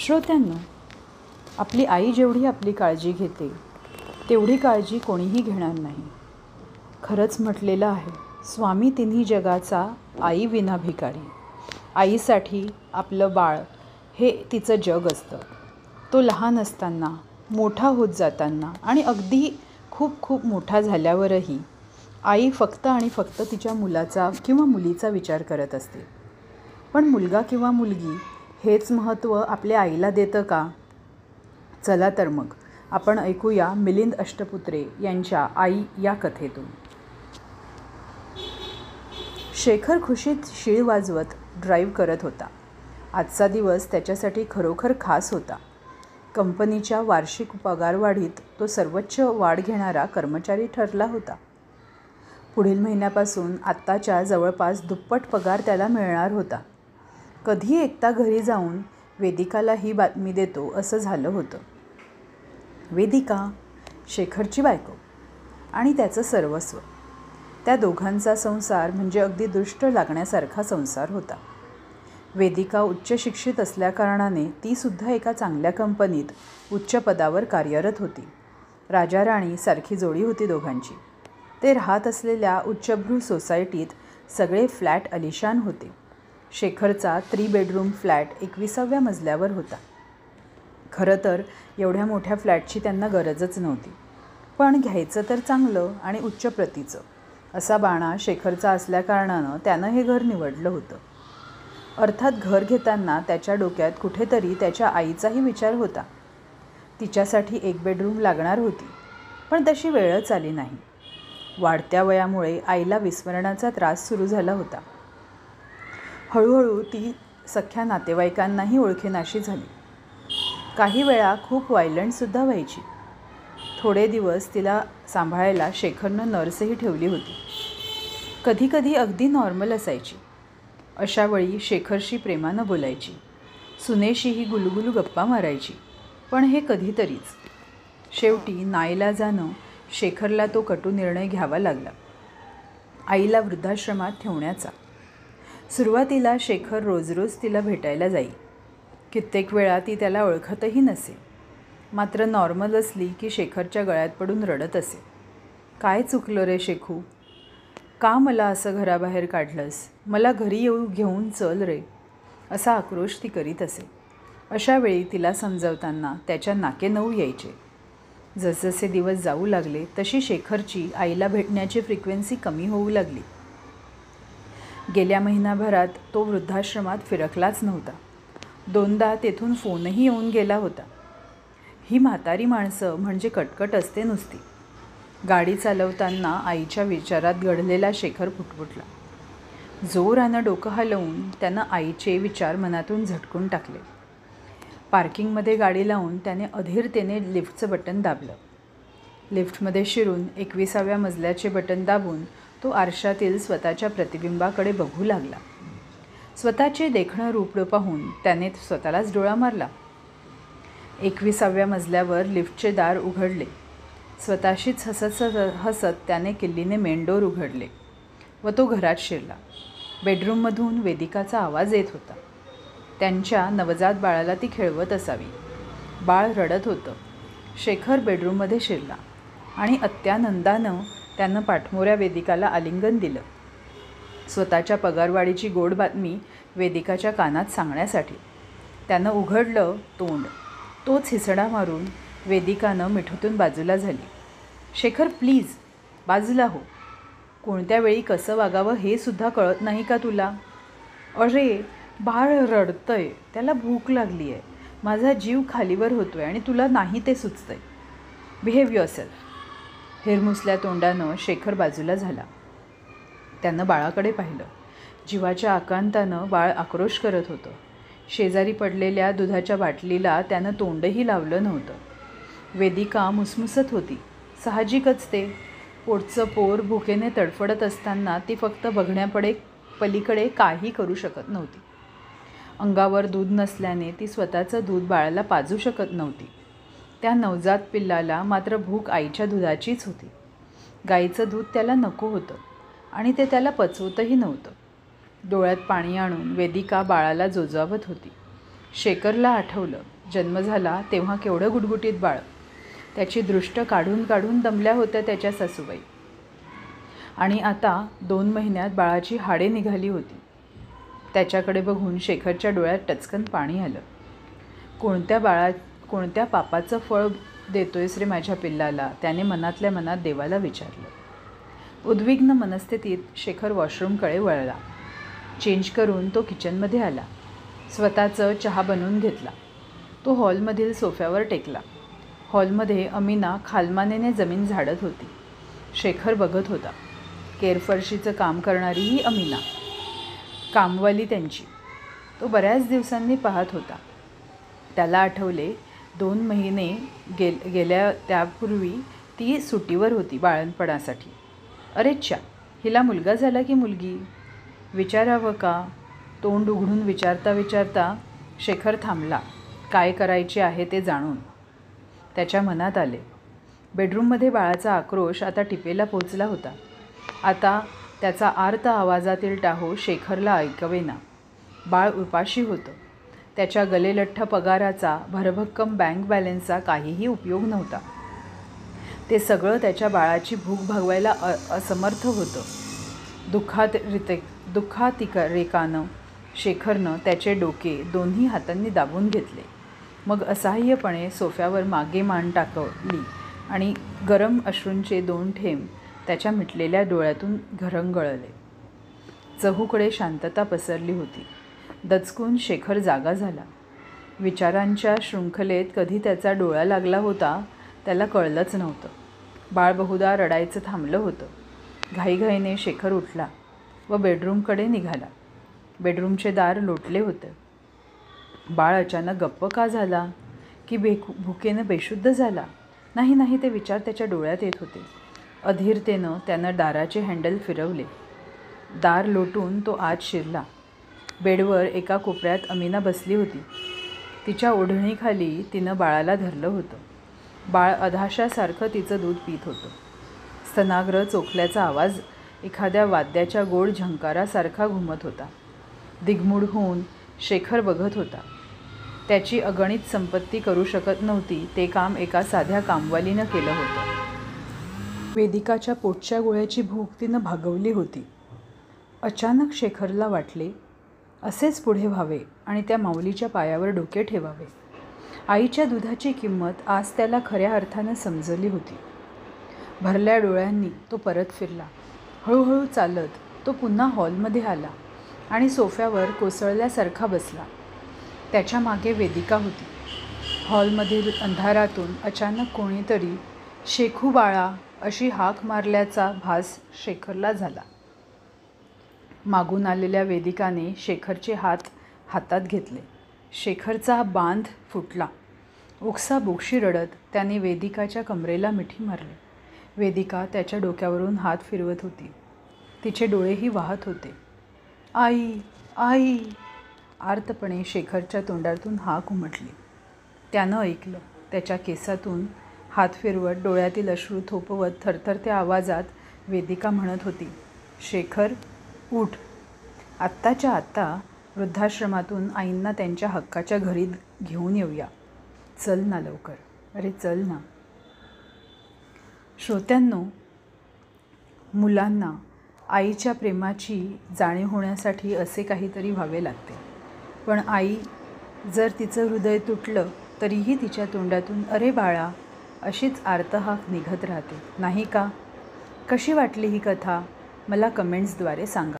श्रोत्यांनो, आपली आई जेवढी आपली काळजी घेते तेवढी काळजी कोणीही घेणार नाही. खरंच म्हटलेलं आहे, स्वामी तिन्ही जगाचा आई विना भिकारी. आईसाठी आपलं बाळ हे तिचं जग असतं. तो लहान असताना, मोठा होत जाताना आणि अगदी खूप खूप मोठा झाल्यावरही आई फक्त आणि फक्त तिच्या मुलाचा किंवा मुलीचा विचार करत असते. पण मुलगा किंवा मुलगी हेच महत्त्व आपल्या आईला देतं का? चला तर मग आपण ऐकूया मिलिंद अष्टपुत्रे यांच्या आई या कथेतून. शेखर खुशीत शीळ वाजवत ड्राईव्ह करत होता. आजचा दिवस त्याच्यासाठी खरोखर खास होता. कंपनीच्या वार्षिक पगारवाढीत तो सर्वोच्च वाढ घेणारा कर्मचारी ठरला होता. पुढील महिन्यापासून आत्ताच्या जवळपास दुप्पट पगार त्याला मिळणार होता. कधी एकदा घरी जाऊन वेदिकाला ही बातमी देतो असं झालं होतं. वेदिका, शेखरची बायको आणि त्याचं सर्वस्व. त्या दोघांचा संसार म्हणजे अगदी दृष्ट लागण्यासारखा संसार होता. वेदिका उच्च शिक्षित असल्याकारणाने तीसुद्धा एका चांगल्या कंपनीत उच्च पदावर कार्यरत होती. राजा राणी सारखी जोडी होती दोघांची. ते राहत असलेल्या उच्चभ्रू सोसायटीत सगळे फ्लॅट आलिशान होते. शेखरचा 3 बेडरूम फ्लॅट 21व्या मजल्यावर होता. खरं तर एवढ्या मोठ्या फ्लॅटची त्यांना गरजच नव्हती, पण घ्यायचं तर चांगलं आणि उच्च प्रतीचं असा बाणा शेखरचा असल्याकारणानं त्यानं हे घर निवडलं होतं. अर्थात घर घेताना त्याच्या डोक्यात कुठेतरी त्याच्या आईचाही विचार होता. तिच्यासाठी 1 बेडरूम लागणार होती, पण तशी वेळच आली नाही. वाढत्या वयामुळे आईला विस्मरणाचा त्रास सुरू झाला होता. हळूहळू ती सख्या नातेवाईकांनाही ओळखेनाशी झाली. काही वेळा खूप व्हायलंटसुद्धा व्हायची. थोडे दिवस तिला सांभाळायला शेखरनं नर्सही ठेवली होती. कधीकधी अगदी नॉर्मल असायची. अशावेळी शेखरशी प्रेमानं बोलायची, सुनेशीही गुलगुलू गप्पा मारायची. पण हे कधीतरीच. शेवटी नाईलाजानं शेखरला तो कटू निर्णय घ्यावा लागला, आईला वृद्धाश्रमात ठेवण्याचा. सुरुवातीला शेखर रोज रोज तिला भेटायला जाई. कित्येक वेळा ती त्याला ओळखतही नसे. मात्र नॉर्मल असली की शेखरच्या गळ्यात पडून रडत असे. काय चुकलं रे शेखू? का मला असं घराबाहेर काढलंस? मला घरी घेऊन चल रे, असा आक्रोश ती करीत असे. अशावेळी तिला समजावताना त्याच्या नाकेनऊ यायचे. जसजसे दिवस जाऊ लागले तशी शेखरची आईला भेटण्याची फ्रिक्वेन्सी कमी होऊ लागली. गेल्या महिनाभरात तो वृद्धाश्रमात फिरकलाच नव्हता. 2दा तेथून फोनही येऊन गेला होता. ही म्हातारी माणसं म्हणजे कटकट असते नुसती. गाडी चालवताना आईच्या विचारात गढलेला शेखर फुटफुटला. जोरानं डोकं हलवून त्यानं आईचे विचार मनातून झटकून टाकले. पार्किंगमध्ये गाडी लावून त्याने अधीरतेने लिफ्टचं बटन दाबलं. लिफ्टमध्ये शिरून 21व्या मजल्याचे बटन दाबून तो आरशातील स्वतःच्या प्रतिबिंबाकडे बघू लागला. स्वतःचे देखणं रूप पाहून त्याने स्वतःलाच डोळा मारला. 21व्या मजल्यावर लिफ्टचे दार उघडले. स्वतःशीच हसत त्याने किल्लीने मेनडोर उघडले व तो घरात शिरला. बेडरूममधून वेदिकाचा आवाज येत होता. त्यांच्या नवजात बाळाला ती खेळवत असावी. बाळ रडत होतं. शेखर बेडरूममध्ये शिरला आणि अत्यानंदानं त्यानं पाठमोऱ्या वेदिकाला आलिंगन दिलं, स्वतःच्या पगारवाढीची गोड बातमी वेदिकाच्या कानात सांगण्यासाठी. त्यानं उघडलं तोंड. तोच हिसडा मारून वेदिकानं मिठीतून बाजूला झाली. शेखर, प्लीज बाजूला हो. कोणत्या वेळी कसं वागावं हे सुद्धा कळत नाही का तुला? अरे, बाळ रडतंय, त्याला भूक लागली आहे, माझा जीव खालीवर होतोय आणि तुला नाही ते सुचतंय. Behave yourself. हिरमुसल्या तोंडानं शेखर बाजूला झाला. त्यानं बाळाकडे पाहिलं. जीवाच्या आकांतानं बाळ आक्रोश करत होतं. शेजारी पडलेल्या दुधाच्या बाटलीला त्यानं तोंडही लावलं नव्हतं. वेदिका मुसमुसत होती. साहजिकच ते. पोटचं पोर भुकेने तडफडत असताना ती फक्त पलीकडे काही करू शकत नव्हती. अंगावर दूध नसल्याने ती स्वतःचं दूध बाळाला पाजू शकत नव्हती. त्या नवजात पिल्लाला मात्र भूक आईच्या दुधाचीच होती. गाईचं दूध त्याला नको होतं आणि ते त्याला पचवतही नव्हतं. डोळ्यात पाणी आणून वेदिका बाळाला जोजावत होती. शेखरला आठवलं जन्म झाला तेव्हा केवढं गुटगुटीत बाळ. त्याची दृष्ट काढून काढून दमल्या होत्या त्याच्या सासूबाई. आणि आता 2 महिन्यात बाळाची हाडे निघाली होती. त्याच्याकडे बघून शेखरच्या डोळ्यात टचकन पाणी आलं. कोणत्या पापाचं फळ देतोयस रे माझ्या पिल्लाला, त्याने मनातल्या मनात देवाला विचारलं. उद्विग्न मनस्थितीत शेखर वॉशरूमकडे वळला. चेंज करून तो किचनमध्ये आला. स्वतःचं चहा बनवून घेतला. तो हॉलमधील सोफ्यावर टेकला. हॉलमध्ये अमीना खालमानेने जमीन झाडत होती. शेखर बघत होता. केरफरशीचं काम करणारी ही अमीना, कामवाली त्यांची. तो बऱ्याच दिवसांनी पाहत होता. त्याला आठवले 2 महिने गेल्या त्यापूर्वी ती सुट्टीवर होती बाळंतपणासाठी. अरेच्छा, हिला मुलगा झाला की मुलगी, विचारावं का? तोंड उघडून विचारता विचारता शेखर थांबला. काय करायचे आहे ते जाणून. त्याच्या मनात आले. बेडरूममध्ये बाळाचा आक्रोश आता टिपेला पोचला होता. आता त्याचा आर्त आवाजातील टाहो शेखरला ऐकवेना. बाळ उपाशी होतं. त्याच्या गलेलठ्ठ पगाराचा, भरभक्कम बँक बॅलन्सचा काहीही उपयोग नव्हता. ते सगळं त्याच्या बाळाची भूक भागवायला असमर्थ होतं. दुःखातिरेकानं शेखरनं त्याचे डोके दोन्ही हातांनी दाबून घेतले. मग असहाय्यपणे सोफ्यावर मागे मान टाकली आणि गरम अश्रूंचे 2 थेंब त्याच्या मिटलेल्या डोळ्यातून घरंगळले. चहूकडे शांतता पसरली होती. दचकून शेखर जागा झाला. विचारांच्या शृंखलेत कधी त्याचा डोळा लागला होता त्याला कळलंच नव्हतं. बाळ बहुधा रडायचं थांबलं होतं. घाईघाईने शेखर उठला व बेडरूमकडे निघाला. बेडरूमचे दार लोटले होते. बाळ अचानक गप्प का झाला? की भुकेनं बेशुद्ध झाला? नाही, ते विचार त्याच्या डोळ्यात येत होते. अधीरतेनं त्यानं दाराचे हँडल फिरवले. दार लोटून तो आत शिरला. बेडवर एका कोपऱ्यात अमीना बसली होती. तिच्या ओढणीखाली तिनं बाळाला धरलं होतं. बाळ अधाशासारखं तिचं दूध पीत होतं. स्तनाग्र चोखल्याचा आवाज एखाद्या वाद्याच्या गोड झंकारासारखा घुमत होता. दिग्मूढ होऊन शेखर बघत होता. त्याची अगणित संपत्ती करू शकत नव्हती ते काम एका साध्या कामवालीनं केलं होतं. वेदिकाच्या पोटच्या गोळ्याची भूक तिनं भागवली होती. अचानक शेखरला वाटले असेच पुढे व्हावे आणि त्या माऊलीच्या पायावर डोके ठेवावे. आईच्या दुधाची किंमत आज त्याला खऱ्या अर्थानं समजली होती. भरल्या डोळ्यांनी तो परत फिरला. हळूहळू चालत तो पुन्हा हॉलमध्ये आला आणि सोफ्यावर कोसळल्यासारखा बसला. त्याच्या मागे वेदिका होती. हॉलमधील अंधारातून अचानक कोणीतरी शेखू बाळा अशी हाक मारल्याचा भास शेखरला झाला. मागून आलेल्या वेदिकाने शेखरचे हात हातात घेतले. शेखरचा बांध फुटला. ओक्साबोक्शी रडत त्याने वेदिकाच्या कमरेला मिठी मारली. वेदिका त्याच्या डोक्यावरून हात फिरवत होती. तिचे डोळेही वाहत होते. आई, आई, आर्तपणे शेखरच्या तोंडातून हाक उमटली. त्यानं ऐकलं. त्याच्या केसातून हात फिरवत डोळ्यातील अश्रू थोपवत थरथरत्या आवाजात वेदिका म्हणत होती, शेखर उठ. आत्ताच्या आत्ता वृद्धाश्रमातून आईंना त्यांच्या हक्काच्या घरी घेऊन येऊया. चल ना लवकर, अरे चल ना. श्रोत्यांनो, मुलांना आईच्या प्रेमाची जाणीव होण्यासाठी असे काहीतरी व्हावे लागते. पण आई जर तिचं हृदय तुटलं तरीही तिच्या तोंडातून अरे बाळा अशीच आर्तहाक निघत राहते, नाही का? कशी वाटली ही कथा मला कमेंट्सद्वारे सांगा.